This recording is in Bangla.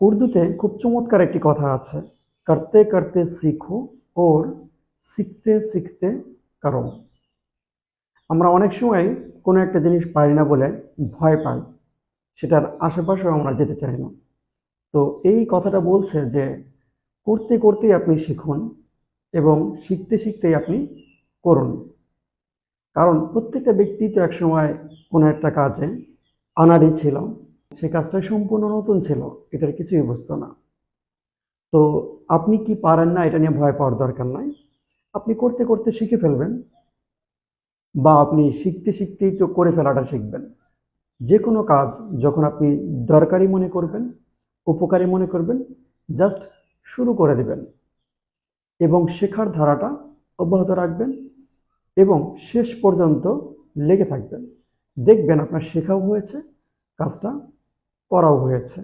উর্দুতে খুব চমৎকার একটি কথা আছে, করতে করতে শিখো ওর শিখতে শিখতে করো। আমরা অনেক সময় কোনো একটা জিনিস পারি না বলে ভয় পাই, সেটার আশেপাশেও আমরা যেতে চাই না। তো এই কথাটা বলছে যে করতে করতেই আপনি শিখুন এবং শিখতে শিখতেই আপনি করুন। কারণ প্রত্যেকটা ব্যক্তি তো একসময় কোনো একটা কাজে আনাড়ি ছিল, সে কাজটা সম্পূর্ণ নতুন ছিল, এটার কিছুই বুঝতো না। তো আপনি কি পারেন না এটা নিয়ে ভয় পাওয়ার দরকার নাই। আপনি করতে করতে শিখে ফেলবেন, বা আপনি শিখতে শিখতেই তো করে ফেলাটা শিখবেন। যে কোনো কাজ যখন আপনি দরকারি মনে করবেন, উপকারী মনে করবেন, জাস্ট শুরু করে দেবেন এবং শেখার ধারাটা অব্যাহত রাখবেন এবং শেষ পর্যন্ত লেগে থাকবেন। দেখবেন আপনার শেখাও হয়েছে, কাজটা করাও হয়েছে।